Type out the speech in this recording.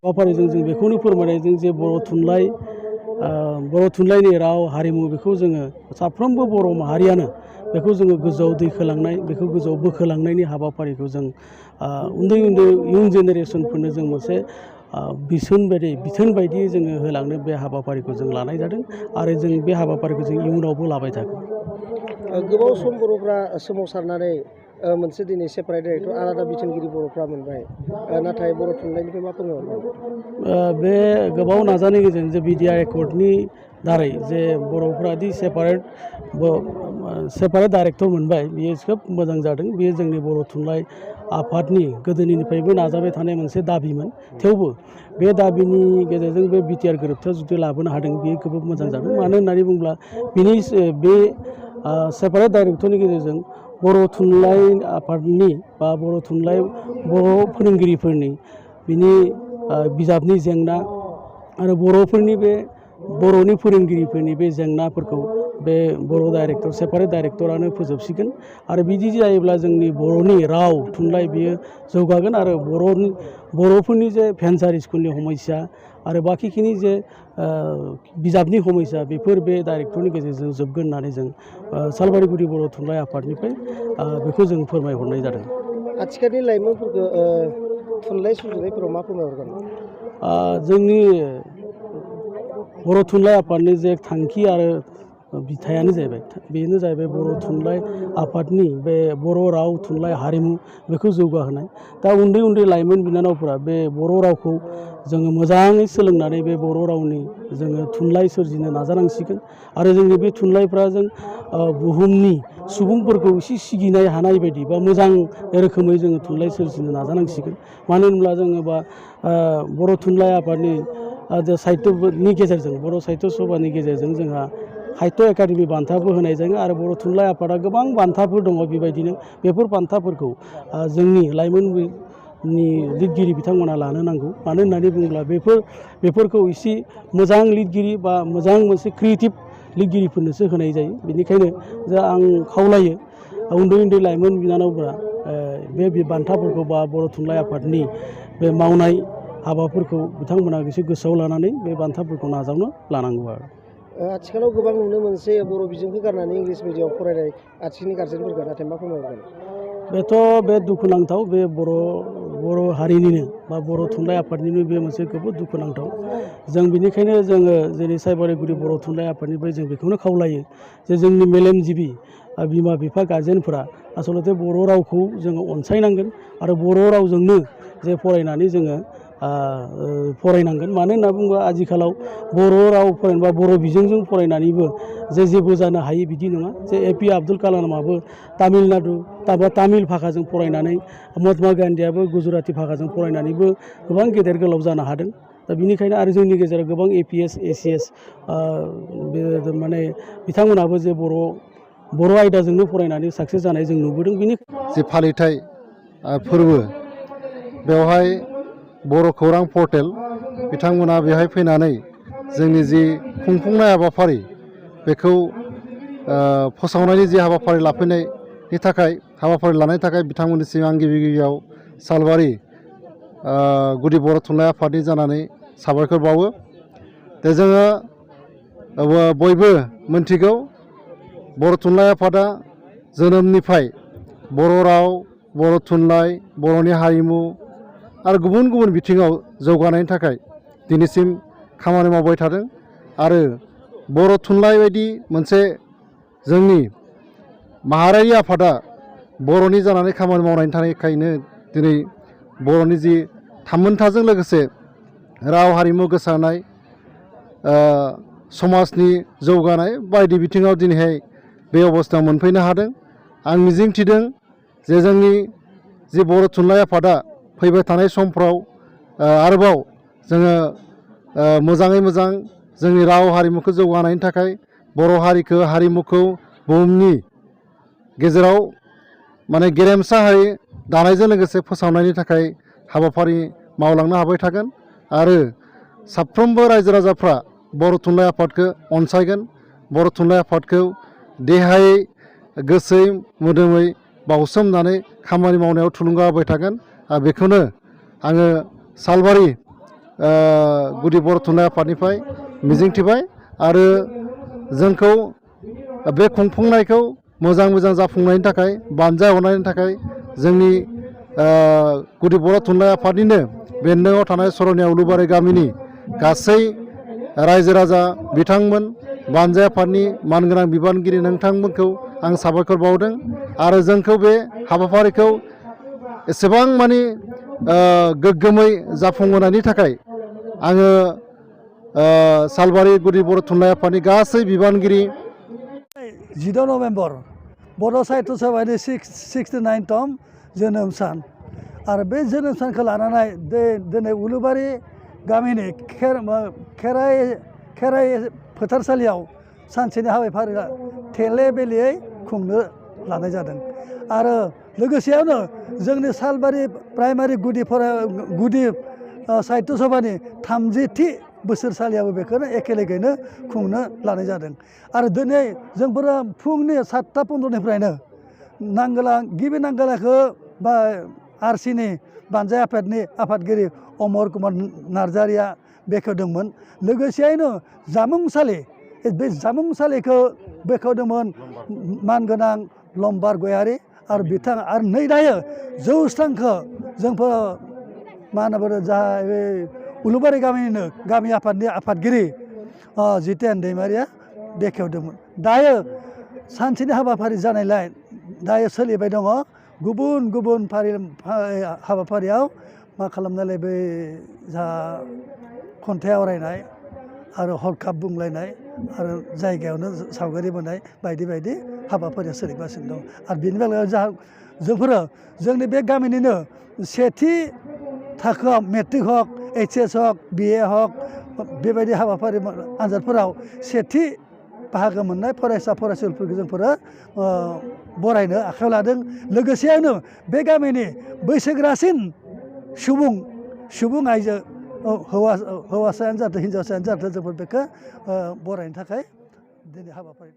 हाबाफारिजों जों बेखौनो फोरमायनायजों जे बर' थुनलाइनि राव हारिमु बेखौ जोङो साफ्रोमबो बर' माहारियानो बेखौ जोङो गोजौआव दैखोलांनाय बेखौ गोजौआव बोखोलांनायनि हाबाफारिखौ जों उन्दै उन्दै इयुन जेनेरेसनफोरनो जों मोनसे बिथोन बायदियै जोङो होलांनो बे हाबाफारिखौ जों लानाय जादों आरो जों बे हाबाफारिखौ जों इयुनावबो लाबाय थागोन। गोबाव सम बर'फ्रा सोमावसारनानै मोनसे दिनै सेपारेट डाइरेक्टर आलादा बिथोनगिरि बर'फ्रा मोनबाय, नाथाय बर' थुनलाइनिफ्राय मा फोरमायहरगोन? बे गोबाव नाजानायनि गेजेरजों जे बिटिआर एकर्डनि दारै जे बर'फोरादि सेपारेट डाइरेक्टर मोनबाय, बियो खोब मोजां जादों। बियो जोंनि बर' थुनलाइ आफादनि गोदोनिफ्रायबो नाजाबाय थानाय मोनसे दाबिमोन। थेवबो बे दाबिनि गेजेरजों बे बिटिआर गोरोबथा जुदि लाबोनो हादों, बेयो जोबोद मोजां जादों। मानो होननानै बुङोब्ला बे सेपारेट डाइरेक्टरनि गेजेरजों बर' थुनलाइ आफादनि बा बर' फोरोंगिरिफोरनि बिनि बिजाबनि जेंना आरो बर'नि फोरोंगिरिफोरनि बे जेंनाफोरखौ बे सेपारेट डाइरेक्टरानो फोजोबसिगोन। आरो बिदि जायोब्ला जोंनि बर'नि राव थुनलाइ बियो जौगागोन आरो बर'फोरनि जे भेन्सार स्कुलनि समस्या आरो बाखिखिनि जे बिजाबनि समस्या बेफोर बे डाइरेक्टरनि गेजेरजों जोबगोन होननानै जों सालबारिगुरि बर' थुनलाइ आफादनिफ्राय बेखौ जों फोरमायहरनाय जादों। आथिखालनि लाइमोनफोरखौ थुनलाइ सुजुनायफोराव मा फोरमायहरगोन? जोंनि बर' थुनलाइ आफादनि जे थांखि आरो बिथायानो जाहैबाय, बेनो जाहैबाय बर' थुनलाइ आफादनि बे बर' राव थुनलाइ हारिमु बेखौ जौगाहोनाय। दा उन्दै उन्दै लाइमोन बिनानावफोरा बे बर' रावखौ जोङो मोजाङै सोलोंनानै बे बर' रावनि जोङो थुनलाइ सोरजिनो नाजानांसिगोन आरो जोंनि बे थुनलाइफ्रा जों बुहुमनि सुबुंफोरखौ एसे सिगिनाय हानाय बायदि बा मोजां रोखोमै जोङो थुनलाइ सोरजिनो नाजानांसिगोन। मानो होनब्ला जोङो बर' थुनलाइ आफादनि साहित्यनि गेजेरजों बर' साहित्य सभानि गेजेरजों जोंहा साहित्य एकाडेमि बान्थाबो होनाय जायो आरो बर' थुनलाइ आफादा गोबां बान्थाफोर दङ। बेबायदिनो बेफोर बान्थाफोरखौ जोंनि लाइमोननि लिरगिरि बिथांमोना लानो नांगौ। मानो होननानै बुङोब्ला बेफोरखौ एसे मोजां लिरगिरि बा मोजां मोनसे क्रिएटिभ लिरगिरिफोरनोसो होनाय जायो। बेनिखायनो आं खावलायो उन्दै उन्दै लाइमोन बिनानावफोरा बे बान्थाफोरखौ बा बर' थुनलाइ आफादनि बे मावनाय हाबाफोरखौ बिथांमोना एसे गोसोआव लानानै बे बान्थाफोरखौ नाजावनो लानांगौ आरो। आथिखालाव गोबां नुनो मोनसै बर' बिजोंखौ गारनानै इंलिस मिडियामाव फरायनाय आथिखालनि गारजेनफोरखौ, नाथाय मा फोरमायहरगोन? बे दुखुनांथाव। बे बर' हारिनिनो बा बर' थुनलाइ आफादनिनो बे मोनसे जोबोद दुखुनांथाव। जों बेनिखायनो जोङो जेरै सालबारिगुरि बर' थुनलाइ आफादनिफ्राय जों बेखौनो खावलायो जे जोंनि मेलेमजिबि बिमा बिफा गारजेनफोरा आसलथे बर' रावखौ जोङो अनसायनांगोन आरो बर' रावजोंनो जे फरायनानै जोङो फरायनांगोन। मानो होनना बुङोबा आथिखालाव बर' राव फरायनोबा बर' बिजोंजों फरायनानैबो जेबो जानो हायो बिदि नङा। जे ए.पि. आब्दुल कालामाबो तामिल भाषाजों फरायनानै, महात्मा गान्धीयाबो गुजराती भाषाजों फरायनानैबो गोबां गेदेर गोलाव जानो हादों। दा बिनिखायनो आरो जोंनि गेजेराव गोबां APS ACS बिथांमोनाबो जे बर' आयदाजोंनो फरायनानै साक्सेस जानाय जों नुबोदों। जि फालिथाय फोरबो, बेवहाय बर' खौरां पर्टेल बिथांमोना बेवहाय फैनानै जोंनि जि खुंफुंनाय हाबाफारि बेखौ फोसावनायनि जि हाबाफारि लानायनि थाखाय बिथांमोननिसिम आं गिबियाव सालबारि गुदि बर' थुनलाइ आफादनि जानानै साबायखर बावो। दा जोङो बयबो मोनथिगौ बर' थुनलाइ आफादा जोनोमनिफ्राय बर' राव, बर' थुनलाइ, बर'नि हारिमु आरो गुबुन गुबुन बिथिङाव जौगानायनि थाखाय दिनैसिम खामानि मावबाय थादों। आरो बर' थुनलाइ बायदि मोनसे जोंनि माहारियारि आफादा बर'नि जानानै खामानि मावनायनि थाखायनो दिनै बर'नि जि थामोनथाजों लोगोसे राव हारिमु गोसारनाय, समाजनि जौगानाय बायदि बिथिङाव दिनैहाय बे अबस्थायाव मोनफैनो हादों। आं मिजिंथिदों जे जोंनि जि बर' थुनलाइ आफादा फैबाय थानाय समफ्राव आरोबाव जोङो मोजाङै मोजां जोंनि राव हारिमुखौ जौगानायनि थाखाय बर' हारिखौ हारिमुखौ बुहुमनि गेजेराव गेरेमसायै दानायजों लोगोसे फोसावनायनि थाखाय हाबाफारि मावलांनो हाबाय थागोन। आरो साफ्रोमबो रायजो राजाफ्रा बर' थुनलाइ आफादखौ अनसायगोन, बर' थुनलाइ आफादखौ देहायै गोसोयै मोदोमै बाउसोमनानै खामानि मावनायाव थुलुंगा होबाय थागोन। बेखौनो आङो सालबारि गुदि बर' थुनलाइ आफादनिफ्राय मिजिंथिबाय आरो जोंखौ बे खुंफुंनायखौ मोजां जाफुंनायनि थाखाय बानजाय हरनायनि थाखाय जोंनि गुदि बर' थुनलाइ आफादनिनो बेन्दोङाव थानाय सरनिया उलुबारि गामिनि गासै रायजो राजा बिथांमोन बानजाय आफादनि मानगोनां बिबानगिरि नोंथांमोनखौ आं साबायखर बावदों आरो जोंखौ बे हाबाफारिखौ एसेबां मानि गोग्गोमै जाफुंहोनायनि थाखाय आङो सालबारि गुदि बर' थुनलाइ आफादनि गासै बिबानगिरि 10 नभेम्बर बर' साहित्य सभानि 69तम जोनोम सान आरो बे जोनोम सानखौ लानानै दिनै उलुबारि गामिनि खेराइ फोथारसालियाव सानसेनि हाबाफारिया थेले बेलेयै खुंनो लानाय जादों आरो लोगोसेयावनो जोंनि सालबारि प्राइमारि गुदि साहित्य सभानि 30थि बोसोरसालियाबो बेखौनो एखेलेगैनो खुंनो लानाय जादों आरो दिनै जोंफोरा फुंनि 7:15निफ्रायनो गिबि नांगोलाखौ बा आरसिनि बानजाय आफादनि आफादगिरि अमर कुमार नार्जारिया बेखेवदोंमोन। लोगोसेयैनो जामुंसालि बे जामुंसालिखौ बेखेवदोंमोन मानगोनां लम्बार गयारि आरो बिथां आरो नै दायो जौस्रांखौ जोंफोर मा होनना बुङो बे उलुबारि गामिनिनो गामि आफादनि आफादगिरि जितेन दैमारिया बेखेवदोंमोन। दायो सानसेनि हाबाफारि जानायलाय दायो सोलिबाय दङ गुबुन हाबाफारियाव मा खालामनायलाय बै जा खन्थाइ आवरायनाय आरो हरखाब बुंलायनाय आरो जायगायावनो सावगारि बोनाय बायदि हाबाफारिया सोलिगासिनो दं आरो बेनि बेलायाव जोंफोरो जोंनि बे गामिनिनो सेथि थाखोआव मेट्रिक हक HS हक BA हक बेबायदि हाबाफारि आनजादफोराव सेथि बाहागो मोननाय फरायसा फरायसुलिफोरखौ जोंफोरो बरायनो आखायाव लादों। लोगोसेयावनो बे गामिनि बैसोगोरासिन सुबुं आइजो हौवासायानो जाथों हिन्जावसायानो जाथों जोंफोर बेखौ बरायनो थाखाय दिनै हाबाफारि